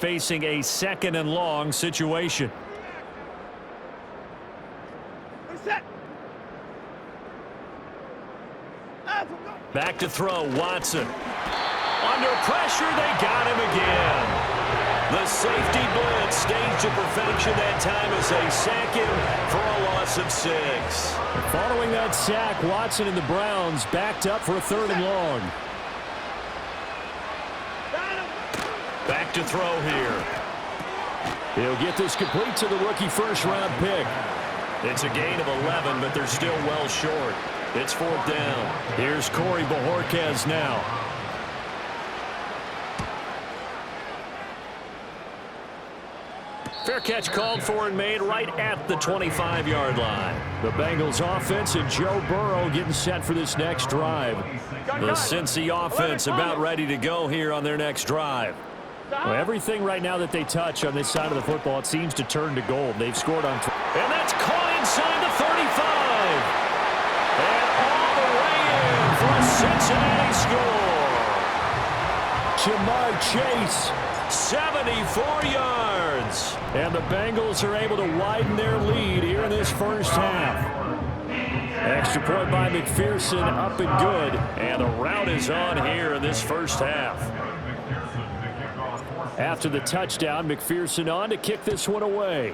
facing a 2nd and long situation. Back to throw, Watson. Under pressure, they got him again. The safety blitz staged to perfection that time as they sack him for a loss of 6. Following that sack, Watson and the Browns backed up for a 3rd and long. Back to throw here. He'll get this complete to the rookie first-round pick. It's a gain of 11, but they're still well short. It's 4th down. Here's Corey Bojorquez now. Fair catch called for and made right at the 25-yard line. The Bengals offense and Joe Burrow getting set for this next drive. The Cincy offense about ready to go here on their next drive. Well, everything right now that they touch on this side of the football, it seems to turn to gold. They've scored on... And that's caught inside the 35. And all the way in for a Cincinnati score. Jamar Chase. 74 yards. And the Bengals are able to widen their lead here in this first half. Extra point by McPherson, up and good. And the route is on here in this first half. After the touchdown, McPherson on to kick this one away.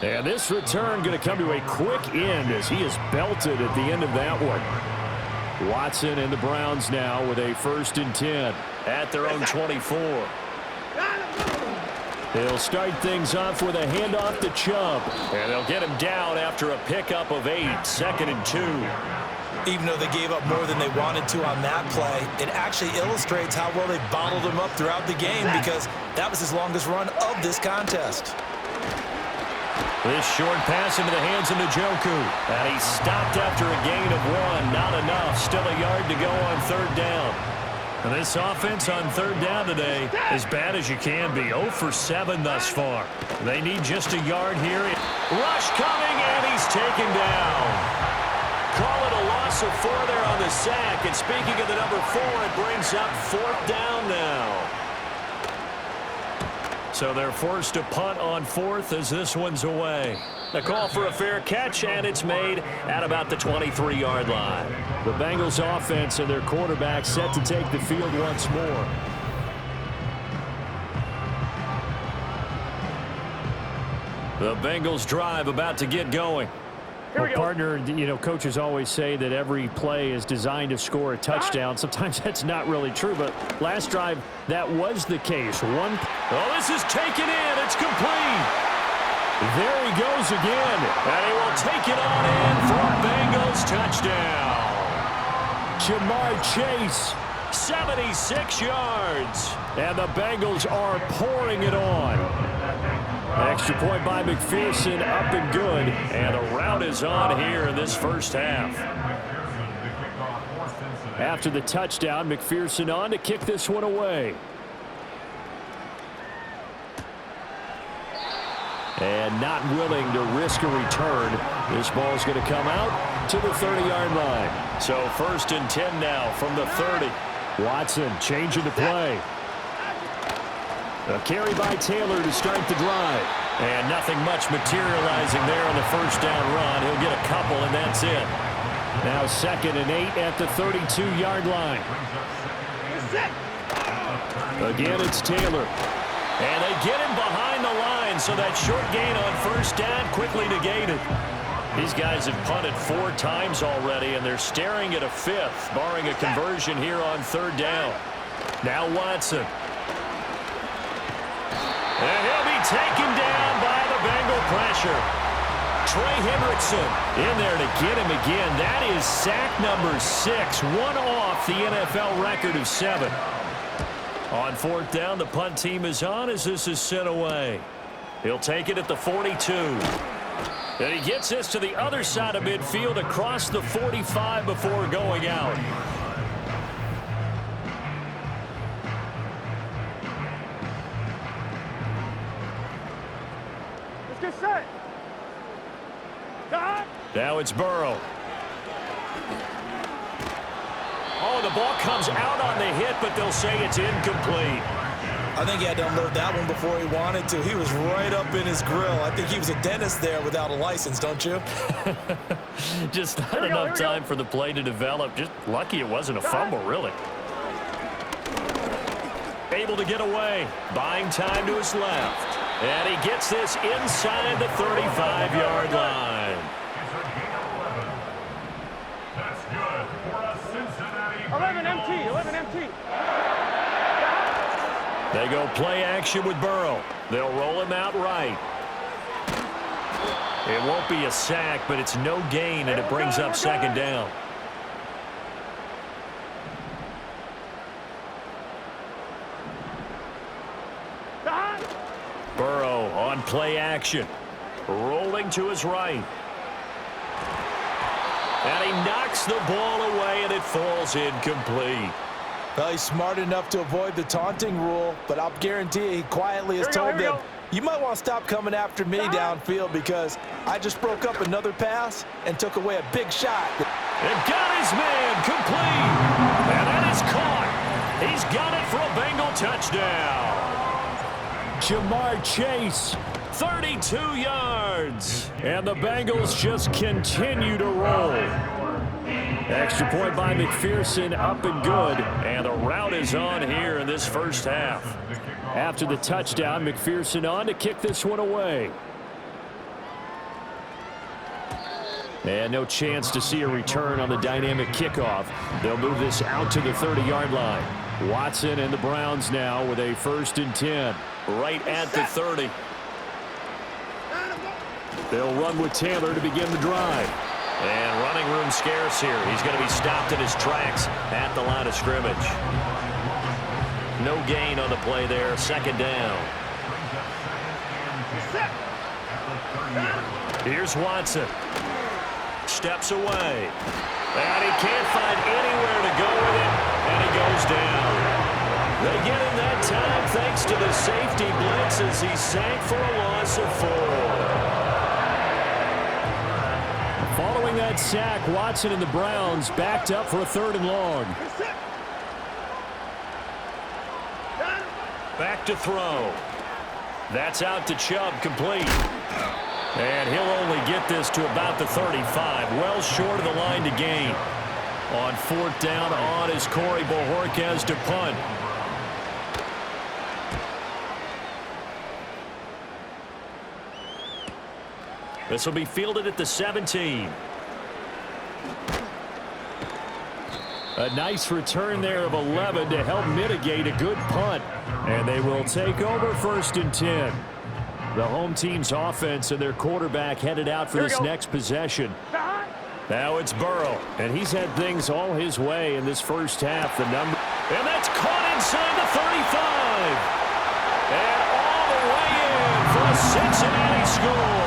And this return going to come to a quick end as he is belted at the end of that one. Watson and the Browns now with a 1st and 10. At their own 24. They'll start things off with a handoff to Chubb. And they'll get him down after a pickup of 8. 2nd and 2. Even though they gave up more than they wanted to on that play, it actually illustrates how well they bottled him up throughout the game because that was his longest run of this contest. This short pass into the hands of Njoku. And he stopped after a gain of 1. Not enough. Still a yard to go on 3rd down. And this offense on 3rd down today, as bad as you can be. 0 for 7 thus far. They need just a yard here. Rush coming, and he's taken down. Call it a loss of 4 there on the sack. And speaking of the number 4, it brings up 4th down now. So they're forced to punt on 4th as this one's away. The call for a fair catch, and it's made at about the 23-yard line. The Bengals offense and their quarterback set to take the field once more. The Bengals drive about to get going. Well, partner, you know, coaches always say that every play is designed to score a touchdown. Sometimes that's not really true, but last drive, that was the case. Oh, this is taken in. It's complete. There he goes again. And he will take it on in for a Bengals touchdown. Jamar Chase. 76 yards. And the Bengals are pouring it on. Extra point by McPherson, up and good. And the route is on here in this first half. After the touchdown, McPherson on to kick this one away. And not willing to risk a return. This ball's going to come out to the 30-yard line. So 1st and 10 now from the 30. Watson changing the play. A carry by Taylor to start the drive. And nothing much materializing there on the first down run. He'll get a couple, and that's it. Now 2nd and 8 at the 32-yard line. Again, it's Taylor. And they get him behind the line, so that short gain on 1st down quickly negated. These guys have punted 4 times already, and they're staring at a 5th, barring a conversion here on 3rd down. Now Watson. And he'll be taken down by the Bengal pressure. Trey Hendrickson in there to get him again. That is sack number 6, one off the NFL record of 7. On 4th down, the punt team is on as this is sent away. He'll take it at the 42. And he gets this to the other side of midfield across the 45 before going out. Let's get set. Now it's Burrow. Oh, the ball comes out on the hit, but they'll say it's incomplete. I think he had to unload that one before he wanted to. He was right up in his grill. I think he was a dentist there without a license, don't you? Just not enough time for the play to develop. Just lucky it wasn't a fumble, really. Able to get away. Buying time to his left. And he gets this inside the 35-yard line. That's good for a Cincinnati. 11 MT. They go play action with Burrow. They'll roll him out right. It won't be a sack, but it's no gain, and it brings up second down. Burrow on play action. Rolling to his right. And he knocks the ball away, and it falls incomplete. Well, he's smart enough to avoid the taunting rule, but I'll guarantee you he quietly has told them, you might want to stop coming after me downfield because I just broke up another pass and took away a big shot. And got his man complete. And that is caught. He's got it for a Bengal touchdown. Jamar Chase, 32 yards. and the Bengals just continue to roll. Extra point by McPherson, up and good. And the route is on here in this first half. After the touchdown, McPherson on to kick this one away. And no chance to see a return on the dynamic kickoff. They'll move this out to the 30-yard line. Watson and the Browns now with a 1st and 10. Right at the 30. They'll run with Taylor to begin the drive. And running room scarce here. He's going to be stopped in his tracks at the line of scrimmage. No gain on the play there. Second down. Here's Watson. Steps away. And he can't find anywhere to go with it. And he goes down. They get him that time thanks to the safety blitz as he sank for a loss of 4. Following that sack, Watson and the Browns backed up for a 3rd and long. Back to throw. That's out to Chubb, complete. And he'll only get this to about the 35, well short of the line to gain. On 4th down, on is Corey Bojorquez to punt. This will be fielded at the 17. A nice return there of 11 to help mitigate a good punt. And they will take over 1st and 10. The home team's offense and their quarterback headed out for this next possession. Now it's Burrow, and he's had things all his way in this first half. And that's caught inside the 35. And all the way in for a Cincinnati score.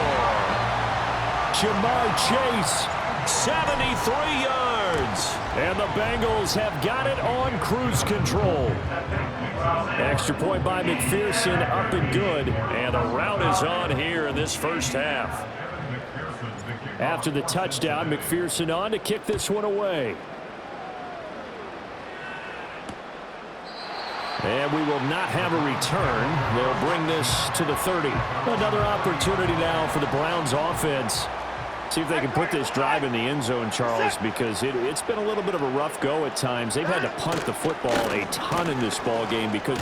Jamar Chase, 73 yards. and the Bengals have got it on cruise control. Extra point by McPherson, up and good. And the route is on here in this first half. After the touchdown, McPherson on to kick this one away. And we will not have a return. They'll bring this to the 30. Another opportunity now for the Browns offense. See if they can put this drive in the end zone, Charles, because it's been a little bit of a rough go at times. They've had to punt the football a ton in this ball game because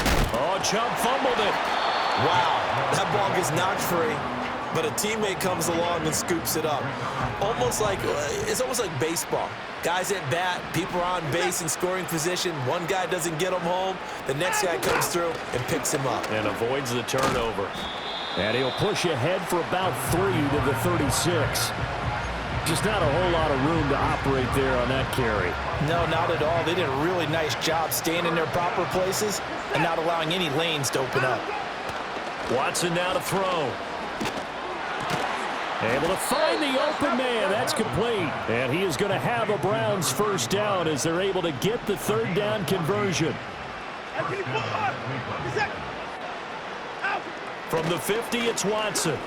Chubb fumbled it. Wow, that ball gets knocked free, but a teammate comes along and scoops it up. It's almost like baseball. Guys at bat, people are on base in scoring position. One guy doesn't get him home. The next guy comes through and picks him up. And avoids the turnover. and he'll push ahead for about 3 to the 36. Just not a whole lot of room to operate there on that carry. No, not at all. They did a really nice job staying in their proper places and not allowing any lanes to open up. Watson now to throw. Able to find the open man. That's complete. And he is going to have a Browns first down as they're able to get the third down conversion. From the 50, it's Watson.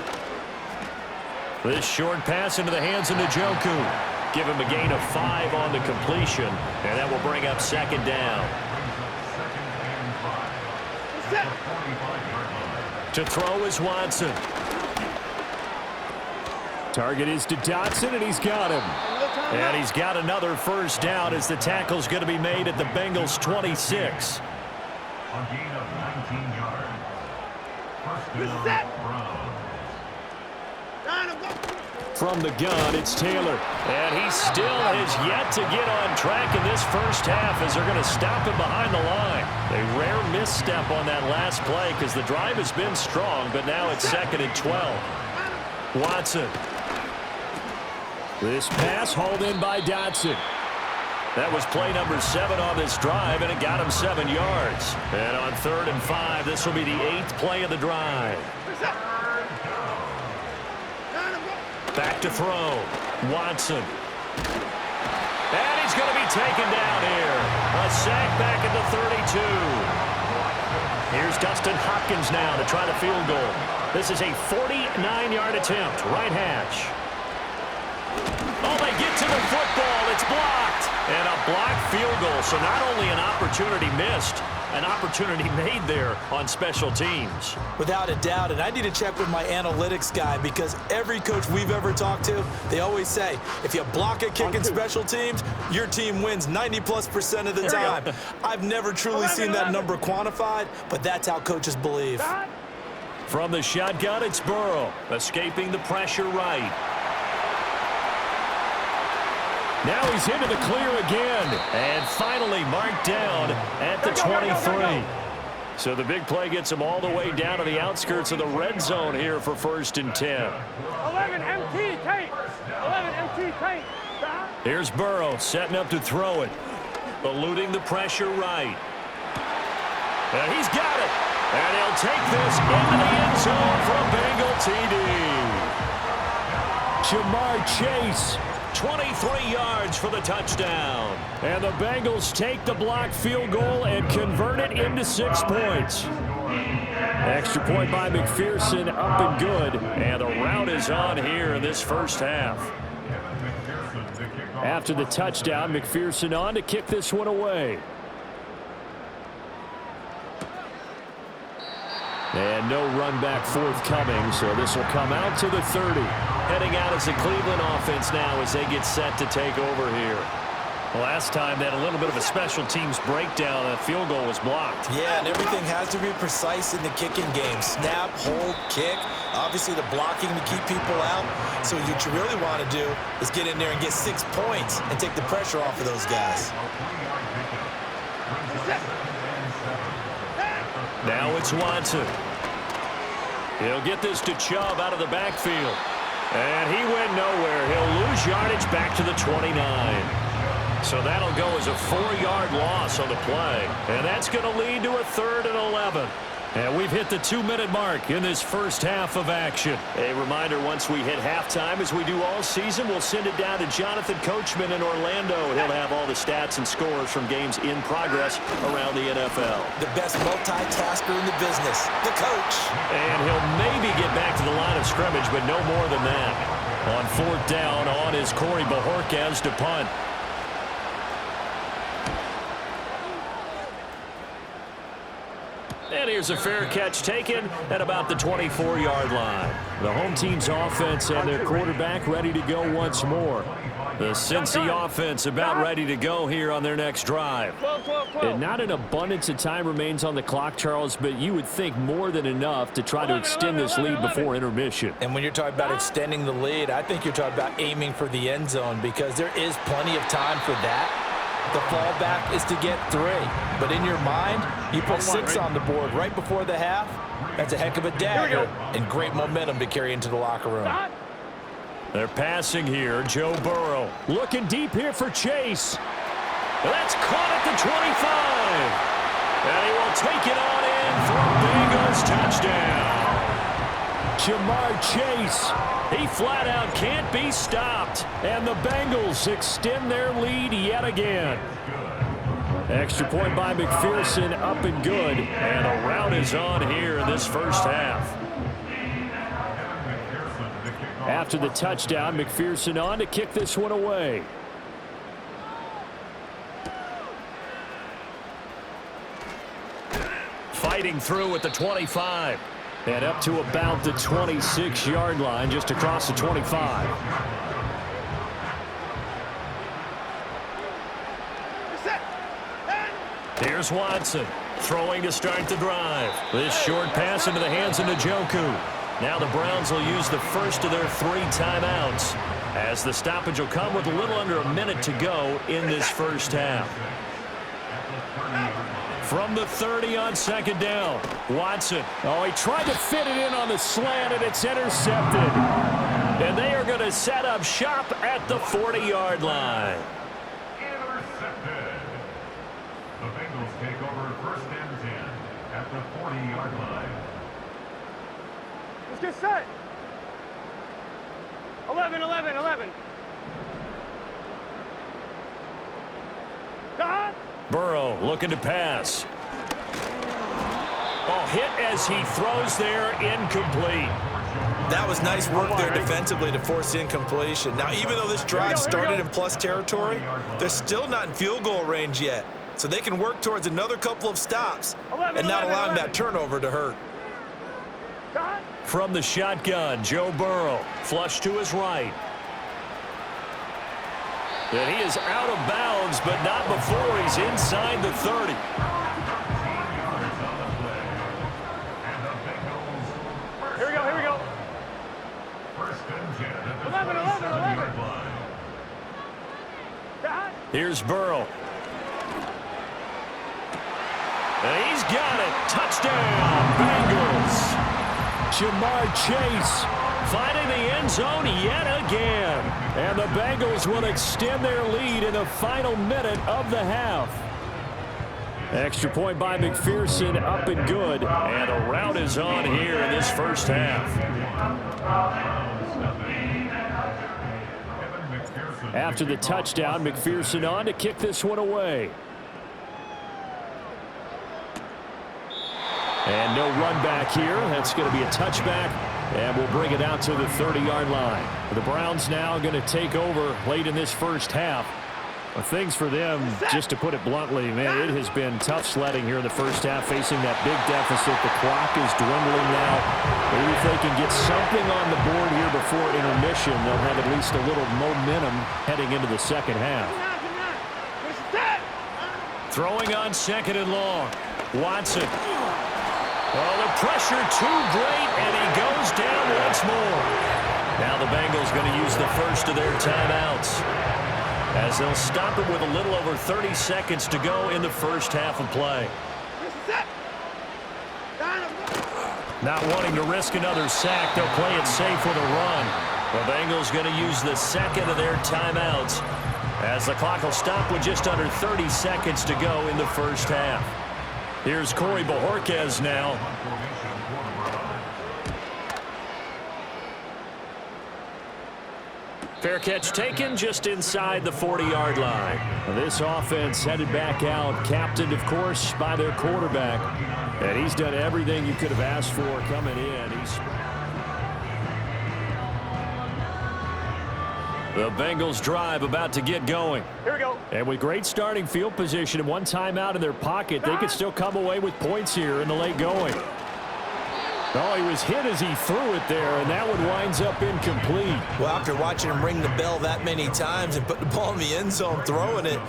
This short pass into the hands of Njoku. Give him a gain of 5 on the completion, and that will bring up second down. To throw is Watson. Target is to Dotson, and he's got him. And he's got another first down as the tackle's going to be made at the Bengals' 26. A gain of 19 yards. First down, From the gun, it's Taylor. And he still has yet to get on track in this first half as they're going to stop him behind the line. A rare misstep on that last play because the drive has been strong, but now it's 2nd and 12. Watson. This pass hauled in by Dotson. That was play number 7 on this drive, and it got him 7 yards. And on 3rd and 5, this will be the 8th play of the drive. Back to throw. Watson. And he's going to be taken down here. A sack back at the 32. Here's Dustin Hopkins now to try the field goal. This is a 49-yard attempt. Right hash. Oh, they get to the football. It's blocked. And a blocked field goal. So not only an opportunity missed, an opportunity made there on special teams. Without a doubt, and I need to check with my analytics guy because every coach we've ever talked to, they always say, if you block a kick in special teams, your team wins 90+% of the time. I've never truly seen that number quantified, but that's how coaches believe. From the shotgun, it's Burrow, escaping the pressure right. Now he's into the clear again, and finally marked down at the 23. So the big play gets him all the way down to the outskirts of the red zone here for 1st and 10. 11 MT tape. 11 MT tape. Here's Burrow setting up to throw it. Eluding the pressure right. And he's got it. And he'll take this into the end zone for a Bengal TD. Jamar Chase. 23 yards for the touchdown. And the Bengals take the blocked field goal and convert it into 6 points. Extra point by McPherson, up and good. And the route is on here in this first half. After the touchdown, McPherson on to kick this one away. And no run back forthcoming, so this will come out to the 30. Heading out as the Cleveland offense now as they get set to take over here. Last time they had a little bit of a special teams breakdown. That field goal was blocked. Yeah, and everything has to be precise in the kicking game. Snap, hold, kick. Obviously the blocking to keep people out. So what you really want to do is get in there and get 6 points and take the pressure off of those guys. Now it's Watson. He'll get this to Chubb out of the backfield. And he went nowhere. He'll lose yardage back to the 29. So that'll go as a 4-yard loss on the play. And that's going to lead to a 3rd and 11. And we've hit the 2-minute mark in this first half of action. A reminder, once we hit halftime, as we do all season, we'll send it down to Jonathan Coachman in Orlando. He'll have all the stats and scores from games in progress around the NFL. The best multitasker in the business, the coach. And he'll maybe get back to the line of scrimmage, but no more than that. On 4th down, on is Corey Bajorquez to punt. And here's a fair catch taken at about the 24-yard line. The home team's offense and their quarterback ready to go once more. The Cincy offense about ready to go here on their next drive. And not an abundance of time remains on the clock, Charles, but you would think more than enough to try to extend this lead before intermission. And when you're talking about extending the lead, I think you're talking about aiming for the end zone because there is plenty of time for that. The fallback is to get 3. But in your mind, you put 6 on the board right before the half. That's a heck of a dagger and great momentum to carry into the locker room. They're passing here. Joe Burrow looking deep here for Chase. That's caught at the 25. And he will take it on in for a Bengals touchdown. Jamar Chase. He flat out can't be stopped. And the Bengals extend their lead yet again. Extra point by McPherson, up and good. And a route is on here in this first half. After the touchdown, McPherson on to kick this one away. Fighting through at the 25. And up to about the 26-yard line, just across the 25. Here's Watson, throwing to start the drive. This short pass into the hands of Njoku. Now the Browns will use the first of their 3 timeouts, as the stoppage will come with a little under a minute to go in this first half. From the 30 on second down, Watson. Oh, he tried to fit it in on the slant, and it's intercepted. And they are going to set up shop at the 40-yard line. Intercepted. The Bengals take over first and 10 at the 40-yard line. Let's get set. 11, 11, 11. God. Burrow looking to pass. Oh, hit as he throws there, incomplete. That was nice work there defensively to force incompletion. Now, even though this drive started in plus territory, they're still not in field goal range yet. So they can work towards another couple of stops and not allowing that turnover to hurt. From the shotgun, Joe Burrow, flush to his right. And he is out of bounds, but not before he's inside the 30. Here we go, here we go. 11, 11, 11. Here's Burrow. And he's got it. Touchdown, Bengals. Jamar Chase finding the end zone yet again. And the Bengals will extend their lead in the final minute of the half. Extra point by McPherson, up and good. And a rout is on here in this first half. After the touchdown, McPherson on to kick this one away. And no run back here. That's going to be a touchback, and we'll bring it out to the 30-yard line. The Browns now going to take over late in this first half. Well, things for them, just to put it bluntly, man, it has been tough sledding here in the first half, facing that big deficit. The clock is dwindling now. Maybe if they can get something on the board here before intermission, they'll have at least a little momentum heading into the second half. Throwing on second and long. Watson. Oh, the pressure too great, and he goes down once more. Now the Bengals going to use the first of their timeouts, as they'll stop it with a little over 30 seconds to go in the first half of play. Not wanting to risk another sack, they'll play it safe with a run. The Bengals going to use the second of their timeouts, as the clock will stop with just under 30 seconds to go in the first half. Here's Corey Bojorquez now. Fair catch taken just inside the 40-yard line. This offense headed back out, captained, of course, by their quarterback. And he's done everything you could have asked for coming in. The Bengals drive about to get going. Here we go. And with great starting field position and one timeout in their pocket, they could still come away with points here in the late going. Oh, he was hit as he threw it there, and that one winds up incomplete. Well, after watching him ring the bell that many times and put the ball in the end zone, throwing it,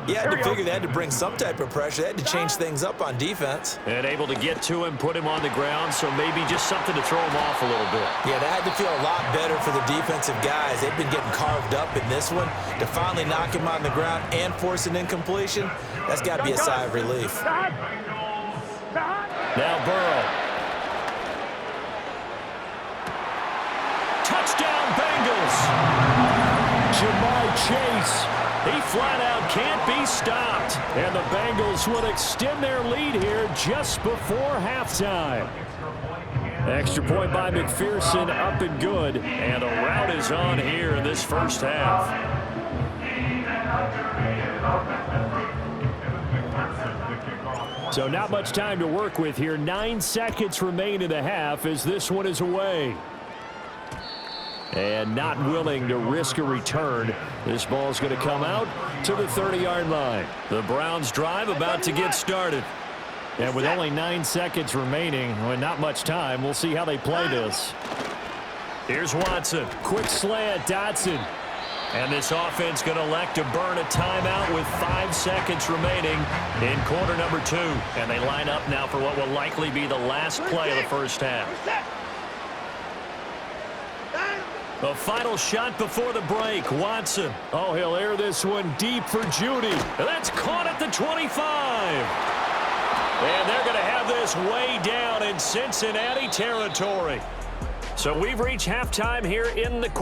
you had to figure they had to bring some type of pressure. They had to change things up on defense. And able to get to him, put him on the ground, so maybe just something to throw him off a little bit. Yeah, that had to feel a lot better for the defensive guys. They've been getting carved up in this one. To finally knock him on the ground and force an incompletion, that's got to be a sigh of relief. Now Burrow. Touchdown, Bengals. Jamar Chase. He flat out can't be stopped. And the Bengals will extend their lead here just before halftime. Extra point by McPherson, up and good. And a rout is on here in this first half. So not much time to work with here. 9 seconds remain in the half as this one is away. and not willing to risk a return. This ball's going to come out to the 30-yard line. The Browns drive about to get started. And with only 9 seconds remaining, well, not much time, we'll see how they play this. Here's Watson. Quick slant, Dotson. And this offense going to elect to burn a timeout with 5 seconds remaining in quarter number 2. And they line up now for what will likely be the last play of the first half. A final shot before the break. Watson. Oh, he'll air this one deep for Judy. That's caught at the 25. And they're going to have this way down in Cincinnati territory. So we've reached halftime here in the